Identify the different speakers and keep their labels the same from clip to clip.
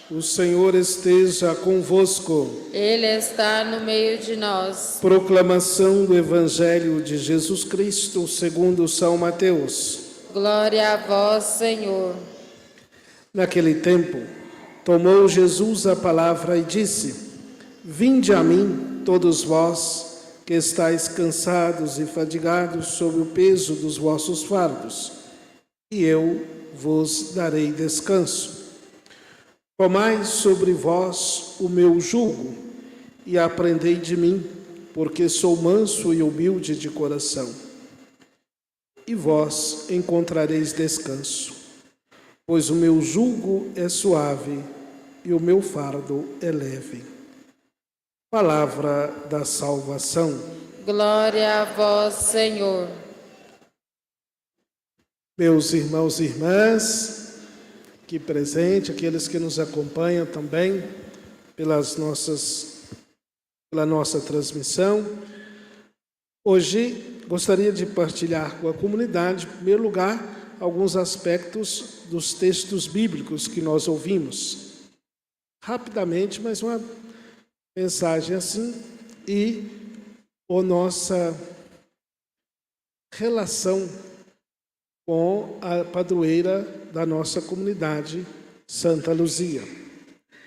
Speaker 1: O Senhor esteja convosco.
Speaker 2: Ele está no meio de nós.
Speaker 1: Proclamação do Evangelho de Jesus Cristo segundo São Mateus.
Speaker 2: Glória a vós, Senhor.
Speaker 1: Naquele tempo, tomou Jesus a palavra e disse: Vinde a mim, todos vós, que estáis cansados e fadigados sob o peso dos vossos fardos, e eu vos darei descanso. Tomai sobre vós o meu jugo e aprendei de mim, porque sou manso e humilde de coração. E vós encontrareis descanso, pois o meu jugo é suave e o meu fardo é leve. Palavra da salvação.
Speaker 2: Glória a vós, Senhor.
Speaker 1: Meus irmãos e irmãs, aqui presente, aqueles que nos acompanham também pela nossa transmissão. Hoje gostaria de partilhar com a comunidade, em primeiro lugar, alguns aspectos dos textos bíblicos que nós ouvimos. Rapidamente, mas uma mensagem assim, e a nossa relação com a padroeira da nossa comunidade, Santa Luzia,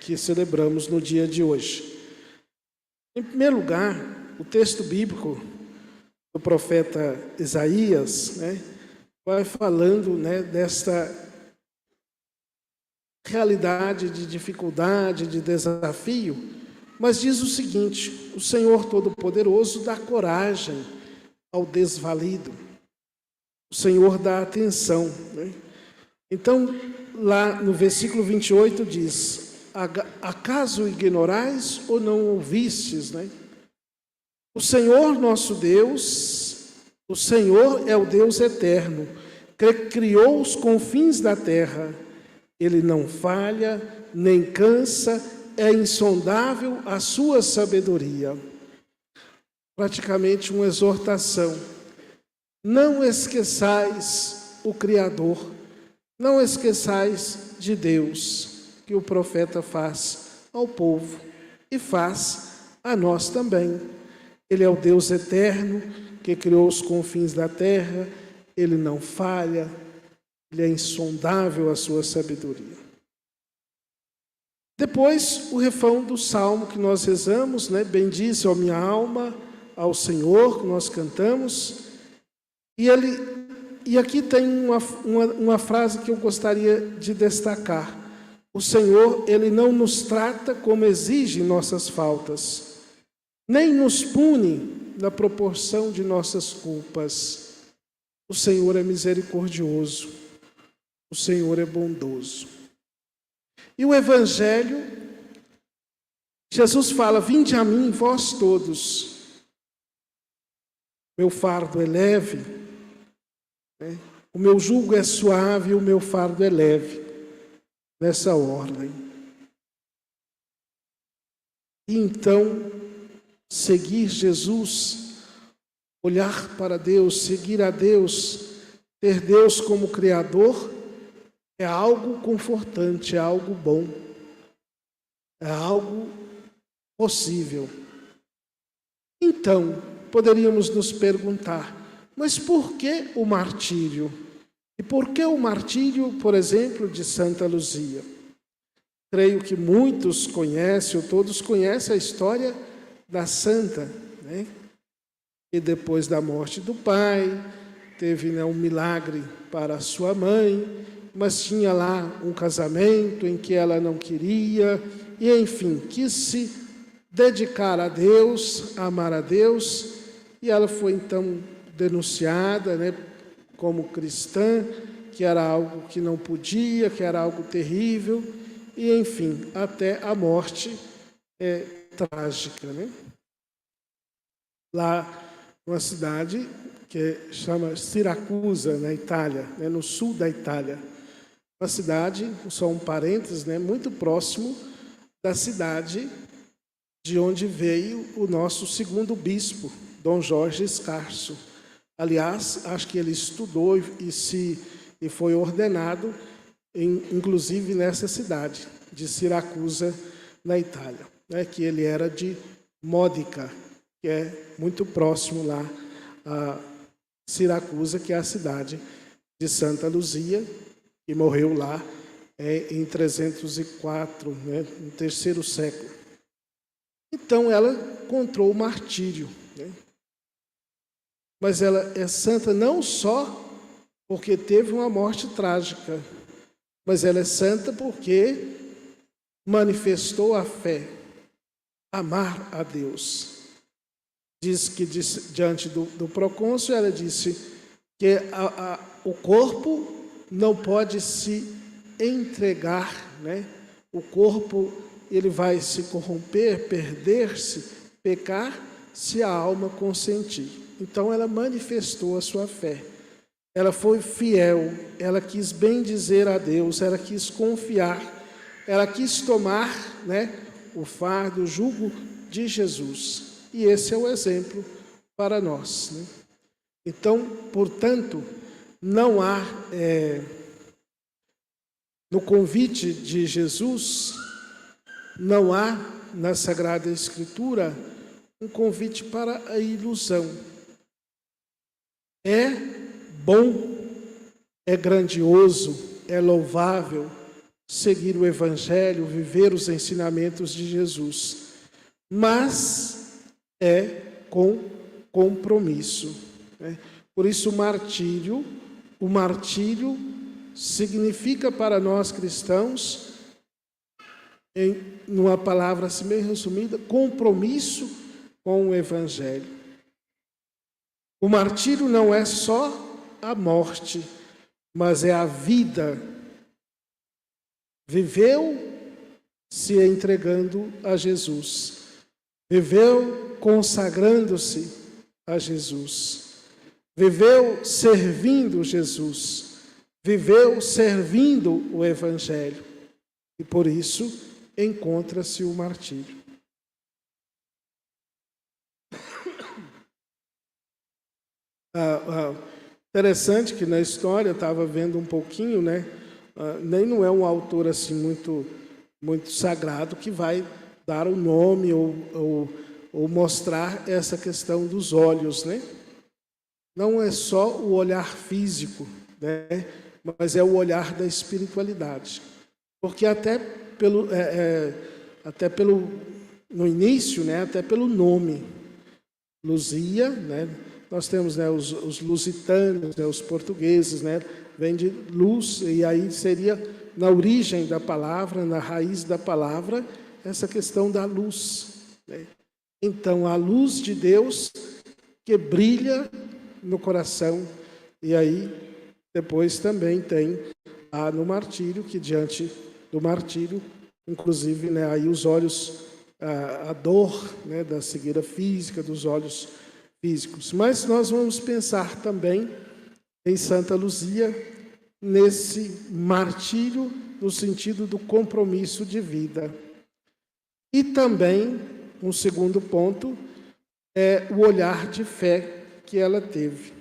Speaker 1: que celebramos no dia de hoje. Em primeiro lugar, o texto bíblico do profeta Isaías, vai falando, desta realidade de dificuldade, de desafio, mas diz o seguinte: o Senhor Todo-Poderoso dá coragem ao desvalido. O Senhor dá atenção. Então, lá no versículo 28 diz: acaso ignorais ou não ouvistes? O Senhor nosso Deus, o Senhor é o Deus eterno, que criou os confins da terra. Ele não falha, nem cansa, é insondável a sua sabedoria. Praticamente uma exortação. Não esqueçais o Criador, não esqueçais de Deus, que o profeta faz ao povo e faz a nós também. Ele é o Deus eterno, que criou os confins da terra, ele não falha, ele é insondável a sua sabedoria. Depois, o refrão do salmo que nós rezamos, bendize a minha alma ao Senhor, que nós cantamos. E aqui tem uma frase que eu gostaria de destacar. O Senhor, Ele não nos trata como exige nossas faltas, nem nos pune na proporção de nossas culpas. O Senhor é misericordioso, o Senhor é bondoso. E o Evangelho, Jesus fala: vinde a mim, vós todos. Meu fardo é leve, o meu jugo é suave e o meu fardo é leve, nessa ordem. E então, seguir Jesus, olhar para Deus, seguir a Deus, ter Deus como Criador, é algo confortante, é algo bom, é algo possível. Então, poderíamos nos perguntar: mas por que o martírio? E por que o martírio, por exemplo, de Santa Luzia? Creio que muitos conhecem, ou todos conhecem a história da santa, E depois da morte do pai, teve um milagre para a sua mãe, mas tinha lá um casamento em que ela não queria, e enfim, quis se dedicar a Deus, amar a Deus, e ela foi então denunciada, como cristã, que era algo que não podia, que era algo terrível, e enfim, até a morte trágica, Lá numa cidade que chama Siracusa, na Itália, no sul da Itália. Uma cidade, só um parênteses, muito próximo da cidade de onde veio o nosso segundo bispo, Dom Jorge Escarso. Aliás, acho que ele estudou e foi ordenado inclusive nessa cidade de Siracusa, na Itália, né, que ele era de Módica, que é muito próximo lá a Siracusa, que é a cidade de Santa Luzia, que morreu lá em 304, né, no terceiro século. Então ela encontrou o martírio, né? Mas ela é santa não só porque teve uma morte trágica, mas ela é santa porque manifestou a fé, amar a Deus. Diz que diante do procônsul, ela disse que o corpo não pode se entregar, né? O corpo ele vai se corromper, perder-se, pecar, se a alma consentir. Então ela manifestou a sua fé. Ela foi fiel, ela quis bendizer a Deus, ela quis confiar, ela quis tomar, né, o fardo, o jugo de Jesus. E esse é o exemplo para nós, né? Então, portanto, não há, no convite de Jesus, não há na Sagrada Escritura um convite para a ilusão. É bom, é grandioso, é louvável seguir o Evangelho, viver os ensinamentos de Jesus, mas é com compromisso, né? Por isso o martírio significa para nós cristãos, numa palavra assim bem resumida, compromisso com o Evangelho. O martírio não é só a morte, mas é a vida. Viveu se entregando a Jesus. Viveu consagrando-se a Jesus. Viveu servindo Jesus. Viveu servindo o Evangelho. E por isso encontra-se o martírio. Interessante que na história, estava vendo um pouquinho, né? Nem não é um autor assim muito sagrado que vai dar o nome ou mostrar essa questão dos olhos, né? Não é só o olhar físico, né? Mas é o olhar da espiritualidade. Porque até no início, né? Até pelo nome, Luzia, né? Nós temos, né, os lusitanos, né, os portugueses, né? Vem de luz, e aí seria na origem da palavra, na raiz da palavra, essa questão da luz, né? Então, a luz de Deus que brilha no coração, e aí depois também tem no martírio, que diante do martírio, inclusive, né, aí os olhos, a dor, né, da cegueira física, dos olhos físicos. Mas nós vamos pensar também em Santa Luzia, nesse martírio no sentido do compromisso de vida. E também, um segundo ponto, é o olhar de fé que ela teve.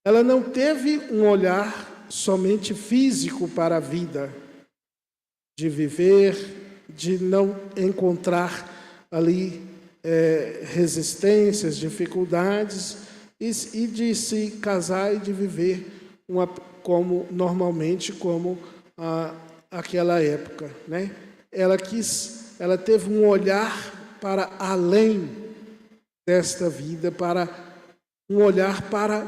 Speaker 1: Ela não teve um olhar somente físico para a vida, de viver, de não encontrar ali resistências, dificuldades, e de se casar e de viver como aquela época, né? Ela teve um olhar para além desta vida, para um olhar para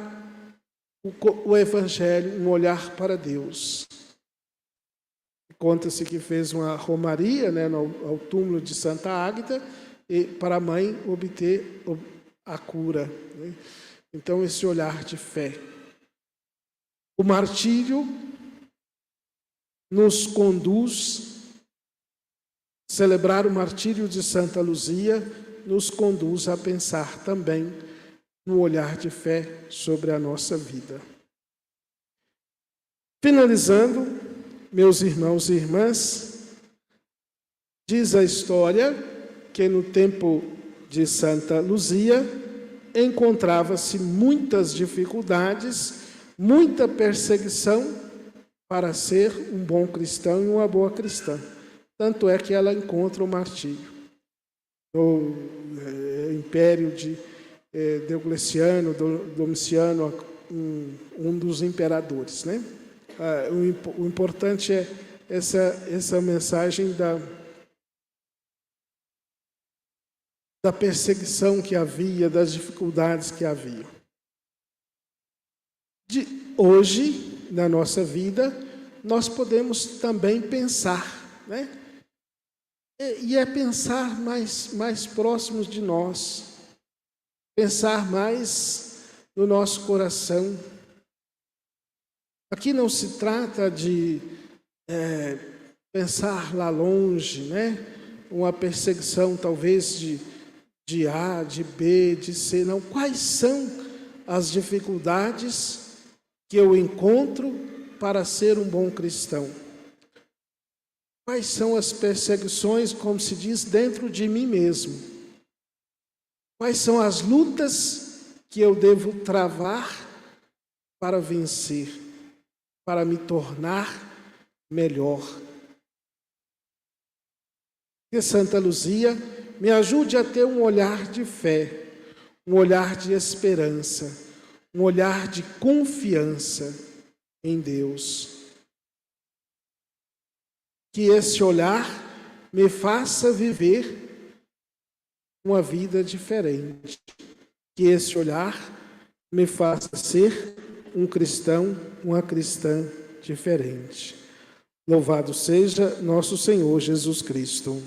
Speaker 1: o Evangelho, um olhar para Deus. Conta-se que fez uma romaria, né, ao túmulo de Santa Águeda, e para a mãe obter a cura, né? Então, esse olhar de fé. O martírio nos conduz, celebrar o martírio de Santa Luzia, nos conduz a pensar também no olhar de fé sobre a nossa vida. Finalizando, meus irmãos e irmãs, diz a história que no tempo de Santa Luzia encontrava-se muitas dificuldades, muita perseguição para ser um bom cristão e uma boa cristã. Tanto é que ela encontra o martírio. No império de Diocleciano, Domiciano, um dos imperadores, né? O importante é essa mensagem da perseguição que havia, das dificuldades que havia. Hoje, na nossa vida, nós podemos também pensar, né? E é pensar mais próximos de nós, pensar mais no nosso coração. Aqui não se trata de pensar lá longe, né? Uma perseguição talvez de A, de B, de C, não. Quais são as dificuldades que eu encontro para ser um bom cristão? Quais são as perseguições, como se diz, dentro de mim mesmo? Quais são as lutas que eu devo travar para vencer, para me tornar melhor? Que Santa Luzia me ajude a ter um olhar de fé, um olhar de esperança, um olhar de confiança em Deus. Que esse olhar me faça viver uma vida diferente. Que esse olhar me faça ser um cristão, uma cristã diferente. Louvado seja nosso Senhor Jesus Cristo.